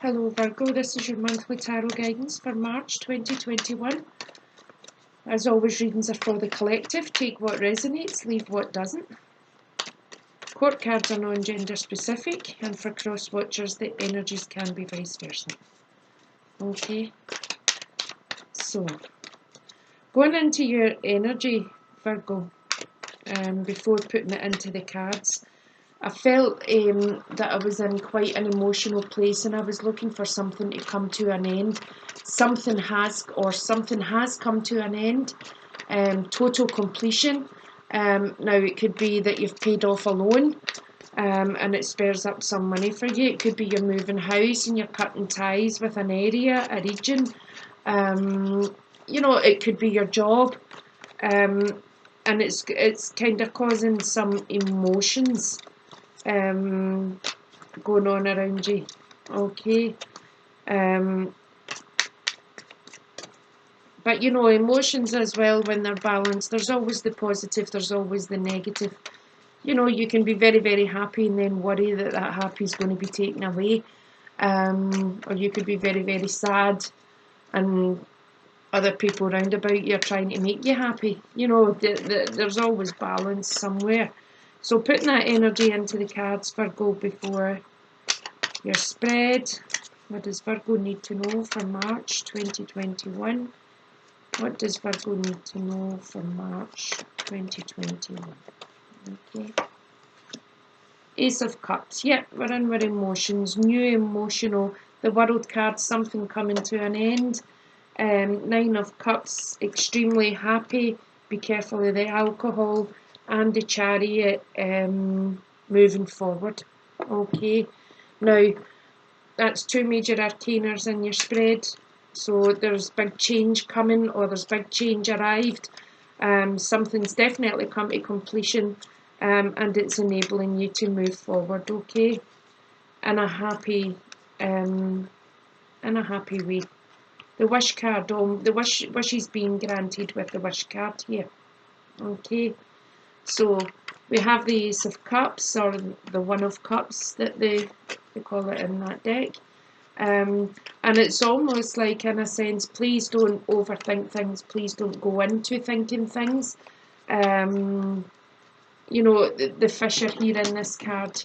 Hello Virgo, this is your monthly tarot guidance for March 2021. As always, readings are for the collective. Take what resonates, leave what doesn't. Court cards are non-gender specific, and for cross watchers the energies can be vice versa. Okay, so going into your energy, Virgo, before putting it into the cards, I felt that I was in quite an emotional place and I was looking for something to come to an end. Something has come to an end. Total completion. Now it could be that you've paid off a loan and it spares up some money for you. It could be you're moving house and you're cutting ties with an area, a region. It could be your job. And it's kind of causing some emotions going on around you. Okay, but emotions as well, when they're balanced, there's always the positive, there's always the negative. You can be very, very happy and then worry that happy is going to be taken away, or you could be very, very sad and other people round about you are trying to make you happy. There's always balance somewhere. So putting that energy into the cards, Virgo, before your spread. What does Virgo need to know for March 2021? What does Virgo need to know for March 2021? Okay. Ace of Cups. Yep, we're in with emotions. New emotional. The World card, something coming to an end. Nine of Cups, extremely happy. Be careful of the alcohol. And the Chariot, moving forward. Okay, now that's two major arcanas in your spread, so there's big change coming, or there's big change arrived. Something's definitely come to completion, and it's enabling you to move forward. Okay, in a happy way. The Wish card, the wish is being granted with the Wish card here. Okay. So we have the Ace of Cups, or the One of Cups that they call it in that deck. And it's almost like, in a sense, please don't overthink things, please don't go into thinking things. The fish are here in this card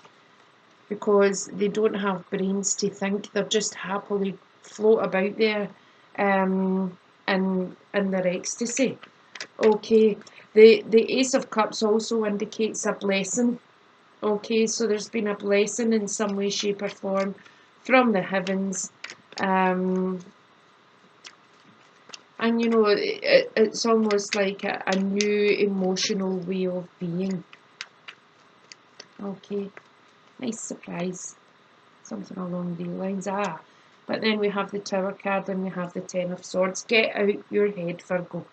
because they don't have brains to think, they're just happily float about there in their ecstasy. Okay, the Ace of Cups also indicates a blessing. Okay, so there's been a blessing in some way, shape or form from the heavens. And it's almost like a new emotional way of being. Okay, nice surprise. Something along these lines. But then we have the Tower card and we have the Ten of Swords. Get out your head, Virgo.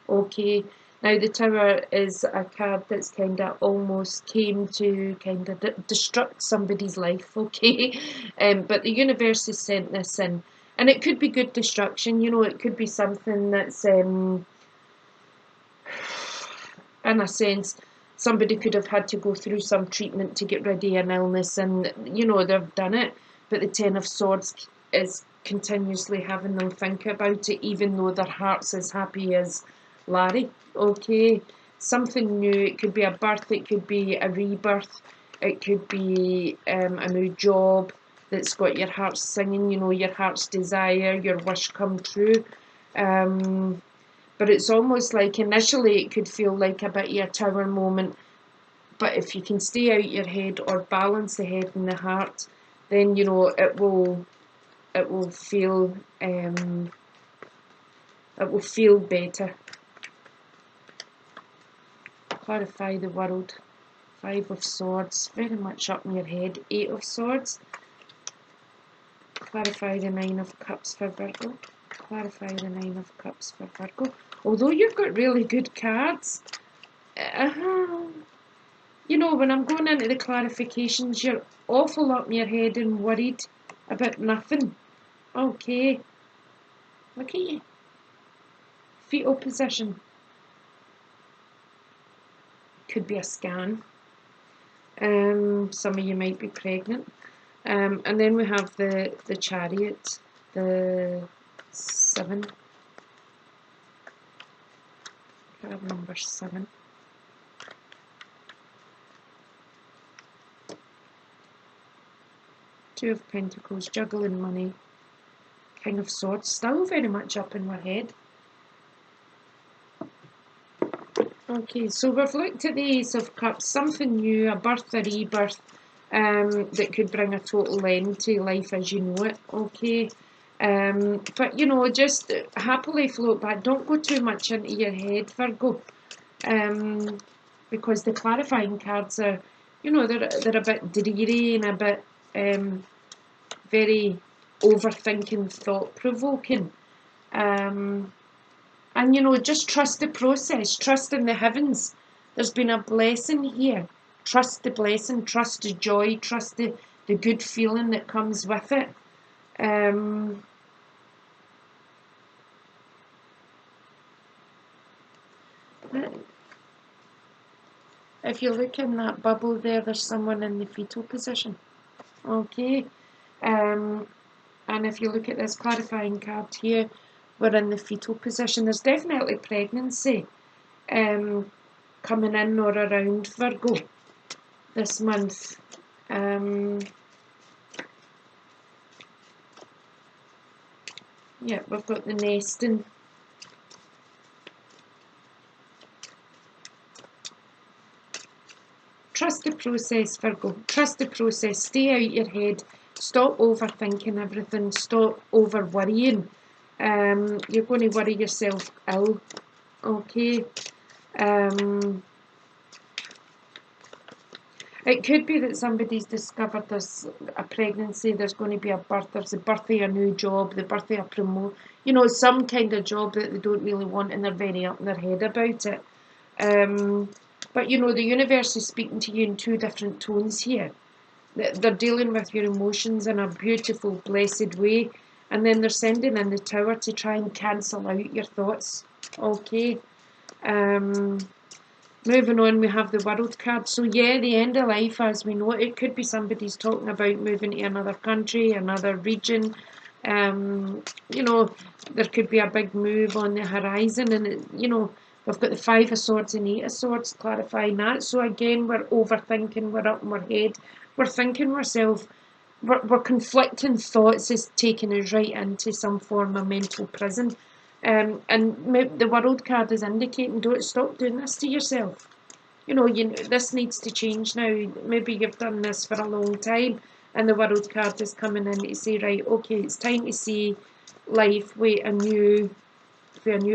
Okay, now the Tower is a card that's kind of almost came to kind of destruct somebody's life, okay? But the universe has sent this in, and it could be good destruction. It could be something that's, in a sense, somebody could have had to go through some treatment to get rid of an illness, and they've done it. But the Ten of Swords is continuously having them think about it, even though their heart's as happy as Larry. Okay, something new. It could be a birth, it could be a rebirth, it could be a new job that's got your heart singing, your heart's desire, your wish come true. But it's almost like initially it could feel like a bit of a Tower moment, but if you can stay out your head or balance the head and the heart, then it will feel better. Clarify the World. Five of Swords, very much up in your head. Eight of Swords. Clarify the Nine of Cups for Virgo. Clarify the Nine of Cups for Virgo. Although you've got really good cards, when I'm going into the clarifications, you're awful up in your head and worried about nothing. Okay. Look at you. Fetal position. Could be a scan. Some of you might be pregnant. And then we have the Chariot, the 7, card number 7. Two of Pentacles, juggling money. King of Swords, still very much up in my head. Okay, so we've looked at the Ace of Cups, something new, a birth, a rebirth, that could bring a total end to life as you know it. Okay, but you know, just happily float back. Don't go too much into your head, Virgo, because the clarifying cards are, you know, they're a bit dreary and a bit very overthinking, thought-provoking. And you know, just trust the process, trust in the heavens. There's been a blessing here. Trust the blessing, trust the joy, trust the good feeling that comes with it. If you look in that bubble there, there's someone in the fetal position. Okay. And if you look at this clarifying card here, we're in the fetal position. There's definitely pregnancy coming in or around Virgo this month. Yeah, we've got the nesting. Trust the process, Virgo. Trust the process. Stay out your head. Stop overthinking everything. Stop over worrying. You're going to worry yourself ill. Okay. It could be that somebody's discovered there's a pregnancy, there's going to be a birth, there's the birth of a new job, the birth of a promotion, you know, some kind of job that they don't really want and they're very up in their head about it. But you know, the universe is speaking to you in two different tones here. They're dealing with your emotions in a beautiful, blessed way, and then they're sending in the Tower to try and cancel out your thoughts. Okay. Moving on, we have the World card. So yeah, the end of life as we know it. It could be somebody's talking about moving to another country, another region. You know, there could be a big move on the horizon, and you know, we've got the 5 of Swords and 8 of Swords clarifying that. So again, we're overthinking, we're up in our head, we're thinking ourselves, we're conflicting thoughts is taking us right into some form of mental prison. And the World card is indicating, don't stop doing this to yourself. You know, this needs to change now. Maybe you've done this for a long time, and the World card is coming in to say, right, okay, it's time to see life with a new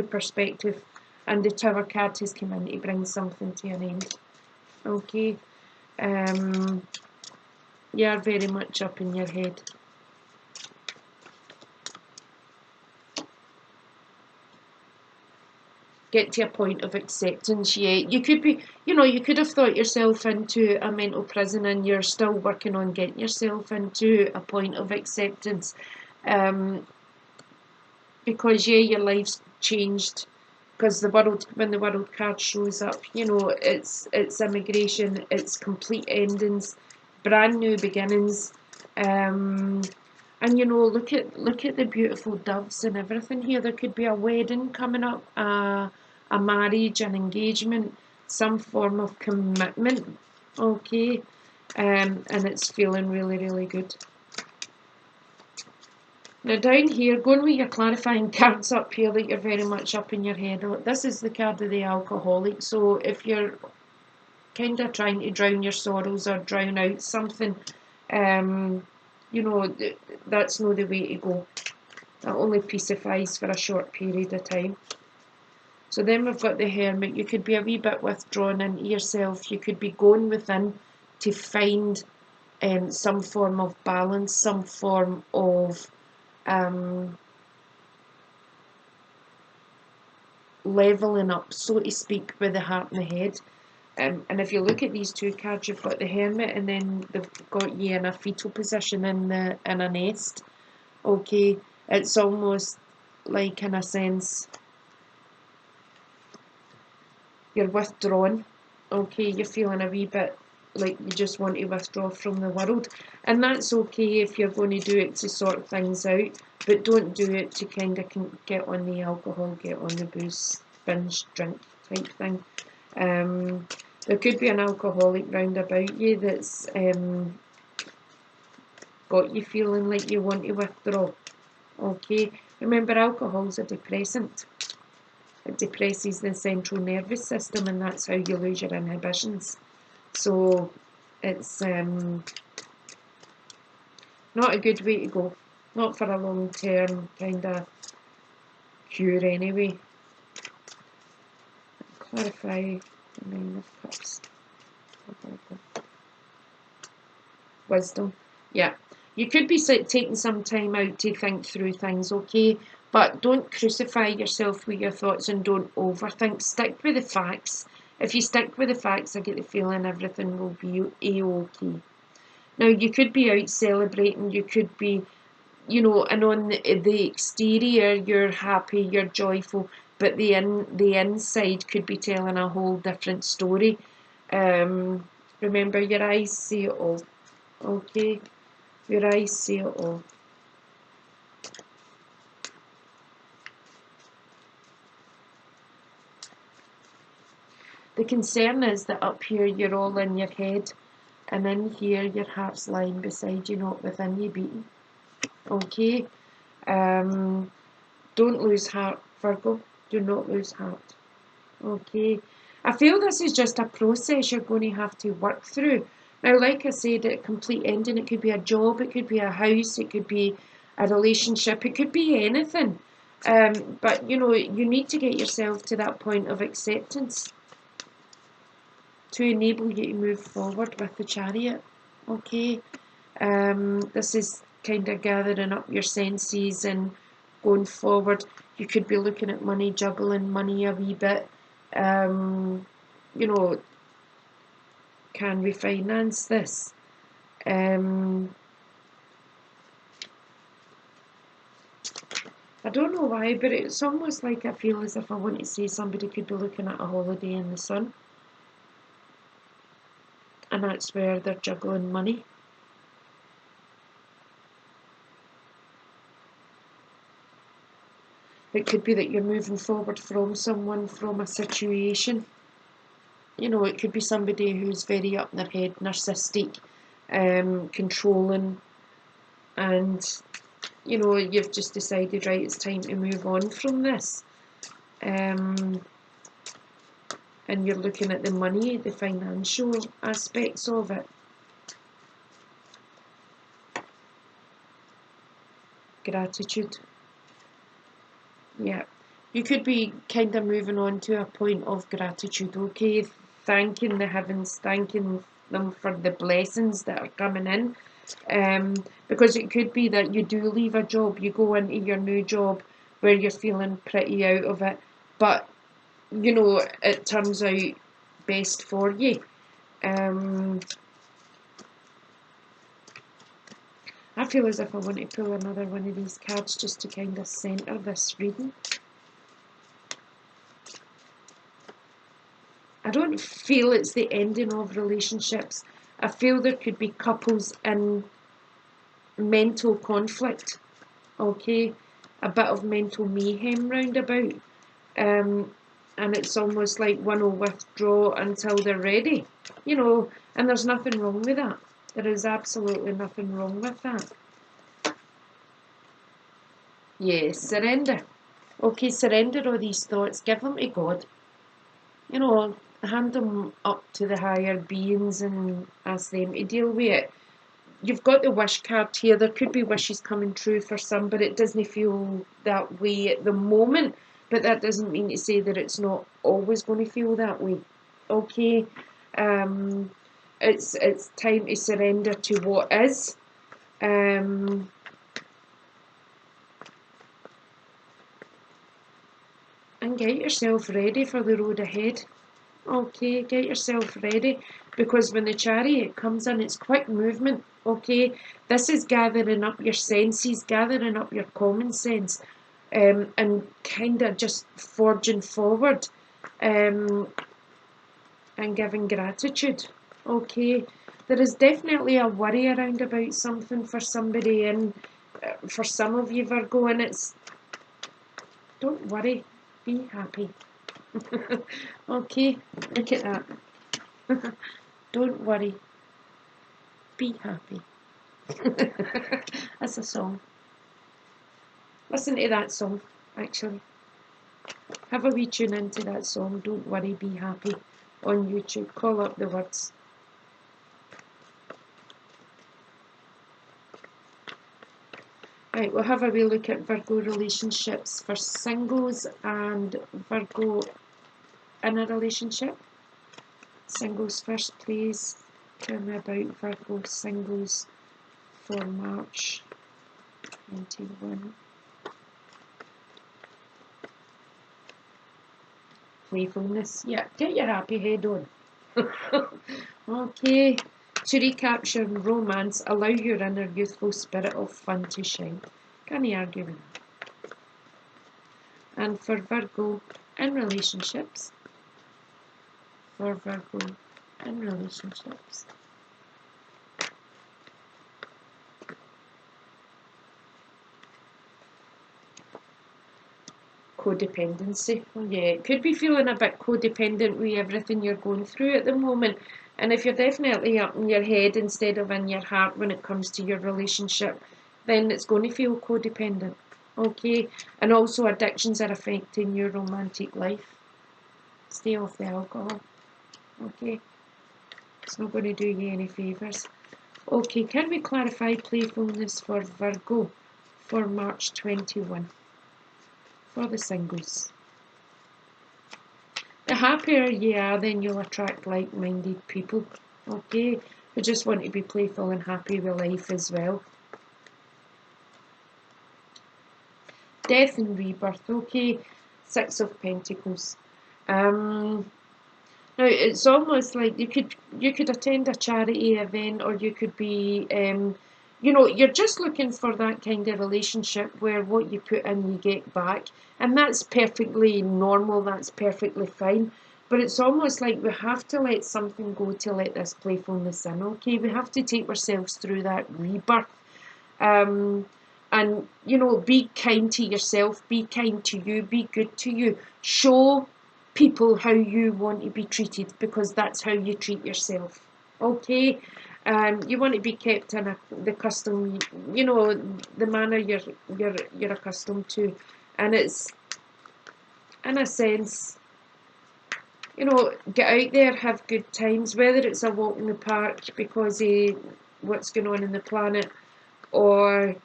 perspective. And the Tower card has come in to bring something to an end. Okay, you're very much up in your head. Get to a point of acceptance. Yeah, you could be, you know, you could have thought yourself into a mental prison and you're still working on getting yourself into a point of acceptance, because yeah, your life's changed, because when the World card shows up, you know, it's immigration, it's complete endings, brand new beginnings. And you know, look at the beautiful doves and everything here. There could be a wedding coming up, a marriage, an engagement, some form of commitment. Okay, and it's feeling really, really good. Now down here, going with your clarifying cards up here that you're very much up in your head. This is the card of the alcoholic. So if you're kind of trying to drown your sorrows or drown out something, you know, that's not the way to go. That only pacifies for a short period of time. So then we've got the Hermit. You could be a wee bit withdrawn into yourself. You could be going within to find some form of balance, some form of leveling up, so to speak, with the heart and the head. And if you look at these two cards, you've got the Hermit, and then they've got you in a fetal position in a nest. Okay, it's almost like, in a sense, you're withdrawn. Okay, you're feeling a wee bit like you just want to withdraw from the world, and that's okay if you're going to do it to sort things out, but don't do it to kind of get on the alcohol, get on the booze, binge drink type thing. There could be an alcoholic round about you that's got you feeling like you want to withdraw. Okay, remember, alcohol's a depressant. It depresses the central nervous system, and that's how you lose your inhibitions. So it's not a good way to go, not for a long term kind of cure anyway. Clarify the Nine of Cups. Wisdom. Yeah, you could be taking some time out to think through things, okay? But don't crucify yourself with your thoughts and don't overthink. Stick with the facts. If you stick with the facts, I get the feeling everything will be a-okay. Now, you could be out celebrating, you could be, you know, and on the exterior, you're happy, you're joyful, but the inside could be telling a whole different story. Remember, your eyes see it all. Okay, your eyes see it all. The concern is that up here you're all in your head, and in here your heart's lying beside you, not within you beating. Okay, don't lose heart, Virgo. Do not lose heart. Okay, I feel this is just a process you're going to have to work through. Now, like I said, a complete ending, it could be a job, it could be a house, it could be a relationship, it could be anything. But, you know, you need to get yourself to that point of acceptance to enable you to move forward with the Chariot. Okay, this is kind of gathering up your senses and going forward. You could be looking at money, juggling money a wee bit. You know, can we finance this? I don't know why, but it's almost like I feel as if I want to say somebody could be looking at a holiday in the sun, and that's where they're juggling money. It could be that you're moving forward from someone, from a situation. You know, it could be somebody who's very up in their head, narcissistic, controlling, and, you know, you've just decided, right, it's time to move on from this. And you're looking at the money, the financial aspects of it. Gratitude. Yeah. You could be kind of moving on to a point of gratitude, okay? Thanking the heavens, thanking them for the blessings that are coming in. Because it could be that you do leave a job, you go into your new job where you're feeling pretty out of it, but, you know, it turns out best for you. I feel as if I want to pull another one of these cards just to kind of centre this reading. I don't feel it's the ending of relationships. I feel there could be couples in mental conflict, okay? A bit of mental mayhem roundabout. And it's almost like one will withdraw until they're ready, you know, and there's nothing wrong with that. There is absolutely nothing wrong with that. Yes, surrender. Okay, surrender all these thoughts, give them to God. You know, hand them up to the higher beings and ask them to deal with it. You've got the wish card here. There could be wishes coming true for some, but it doesn't feel that way at the moment. But that doesn't mean to say that it's not always going to feel that way. Okay, it's time to surrender to what is. And get yourself ready for the road ahead. Okay, get yourself ready, because when the Chariot comes in, it's quick movement. Okay, this is gathering up your senses, gathering up your common sense, and kind of just forging forward, and giving gratitude. Okay, there is definitely a worry around about something for somebody, and for some of you, Virgo, and it's, don't worry, be happy. Okay, look at that. Don't worry, be happy. That's a song. Listen to that song, actually. Have a wee tune into that song, Don't Worry, Be Happy, on YouTube. Call up the words. Right, we'll have a wee look at Virgo relationships for singles and Virgo in a relationship. Singles first, please. Tell me about Virgo singles for March 21. Playfulness. Yeah, get your happy head on. Okay. To recapture romance, allow your inner youthful spirit of fun to shine. Can you argue with that? And for Virgo in relationships. For Virgo in relationships. Codependency. Yeah, it could be feeling a bit codependent with everything you're going through at the moment. And if you're definitely up in your head instead of in your heart when it comes to your relationship, then it's going to feel codependent. Okay, and also addictions are affecting your romantic life. Stay off the alcohol. Okay, it's not going to do you any favours. Okay, can we clarify playfulness for Virgo for March 21? For the singles. The happier you are, then you'll attract like-minded people, okay, who just want to be playful and happy with life as well. Death and rebirth, okay, Six of Pentacles. Now it's almost like you could attend a charity event, or you could be you're just looking for that kind of relationship where what you put in you get back, and that's perfectly normal, that's perfectly fine. But it's almost like we have to let something go to let this playfulness in, okay? We have to take ourselves through that rebirth. And be kind to yourself, be kind to you, be good to you. Show people how you want to be treated, because that's how you treat yourself. Okay, you want to be kept in the custom, the manner you're accustomed to, and it's in a sense, get out there, have good times, whether it's a walk in the park because of what's going on in the planet, or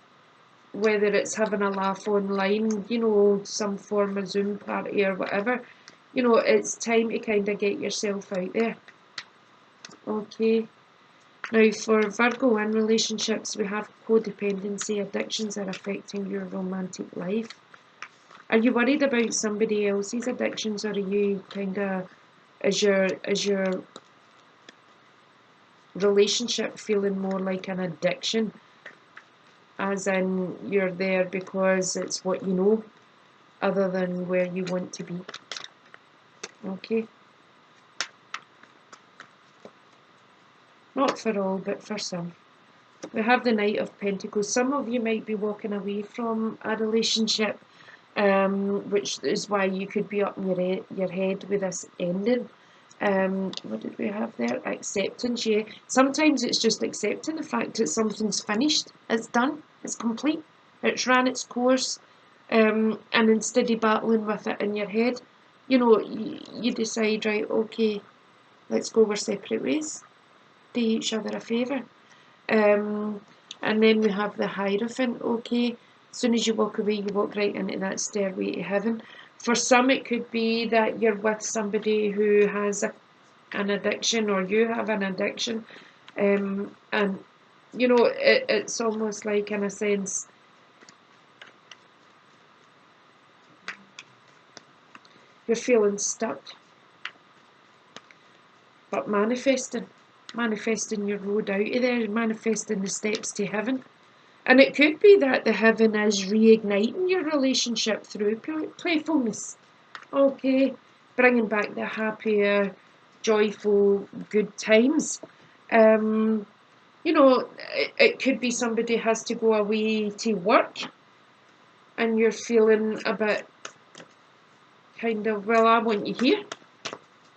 whether it's having a laugh online, some form of Zoom party or whatever. It's time to kind of get yourself out there. Okay. Now, for Virgo in relationships, we have codependency. Addictions are affecting your romantic life. Are you worried about somebody else's addictions, or are you kind of, is your relationship feeling more like an addiction, as in you're there because it's what you know, other than where you want to be? Okay. Not for all, but for some. We have the Knight of Pentacles. Some of you might be walking away from a relationship, which is why you could be up in your head with this ending. What did we have there? Acceptance, yeah. Sometimes it's just accepting the fact that something's finished, it's done, it's complete, it's ran its course, and instead of battling with it in your head, you decide, right, okay, let's go our separate ways, do each other a favour. And then we have the Hierophant, okay. As soon as you walk away, you walk right into that stairway to heaven. For some, it could be that you're with somebody who has an addiction, or you have an addiction. And, it's almost like, in a sense, you're feeling stuck. But manifesting your road out of there, manifesting the steps to heaven. And it could be that the heaven is reigniting your relationship through playfulness. Okay, bringing back the happier, joyful, good times. You know, it could be somebody has to go away to work and you're feeling a bit kind of, well, I want you here.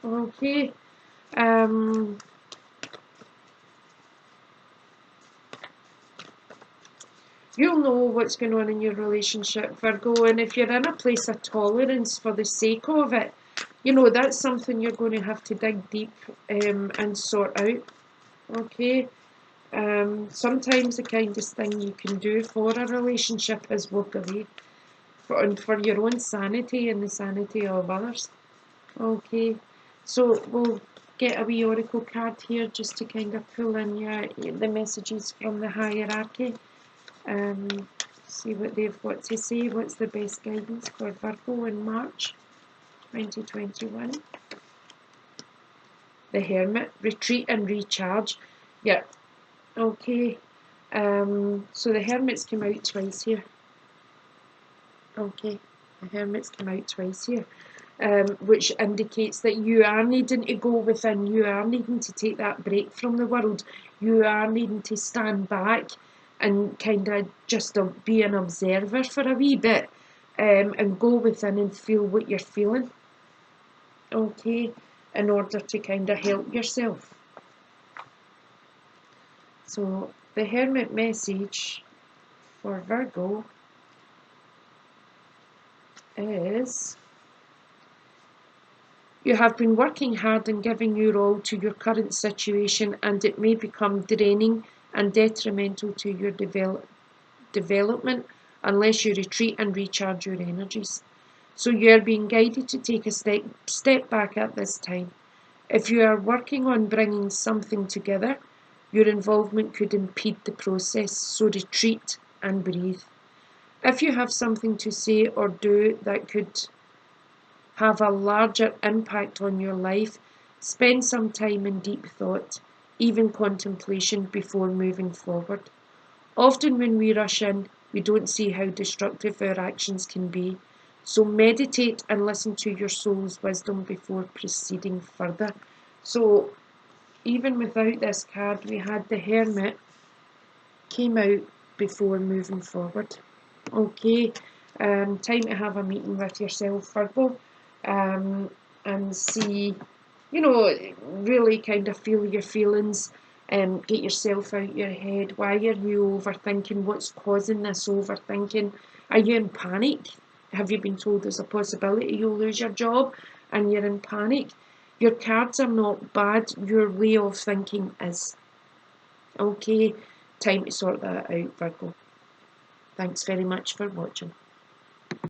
Okay. You'll know what's going on in your relationship, Virgo, and if you're in a place of tolerance for the sake of it, you know, that's something you're going to have to dig deep and sort out. Okay. Sometimes the kindest thing you can do for a relationship is walk away for your own sanity and the sanity of others. Okay, so we'll get a wee oracle card here just to kind of pull in the messages from the hierarchy. See what they've got to say. What's the best guidance for Virgo in March 2021? The Hermit, retreat and recharge. Yeah, okay. So the Hermit's come out twice here. Okay, the Hermit's come out twice here. Which indicates that you are needing to go within, you are needing to take that break from the world, you are needing to stand back and kind of just be an observer for a wee bit, and go within and feel what you're feeling, okay, in order to kind of help yourself. So the Hermit message for Virgo is: you have been working hard and giving your all to your current situation, and it may become draining and detrimental to your development unless you retreat and recharge your energies. So you are being guided to take a step back at this time. If you are working on bringing something together, your involvement could impede the process, so retreat and breathe. If you have something to say or do that could have a larger impact on your life, spend some time in deep thought, even contemplation, before moving forward. Often when we rush in, we don't see how destructive our actions can be. So meditate and listen to your soul's wisdom before proceeding further. So even without this card, we had the Hermit came out before moving forward. Okay, time to have a meeting with yourself, Virgo, and see, you know, really kind of feel your feelings, get yourself out your head. Why are you overthinking? What's causing this overthinking? Are you in panic? Have you been told there's a possibility you'll lose your job and you're in panic? Your cards are not bad, your way of thinking is. Okay, time to sort that out, Virgo. Thanks very much for watching.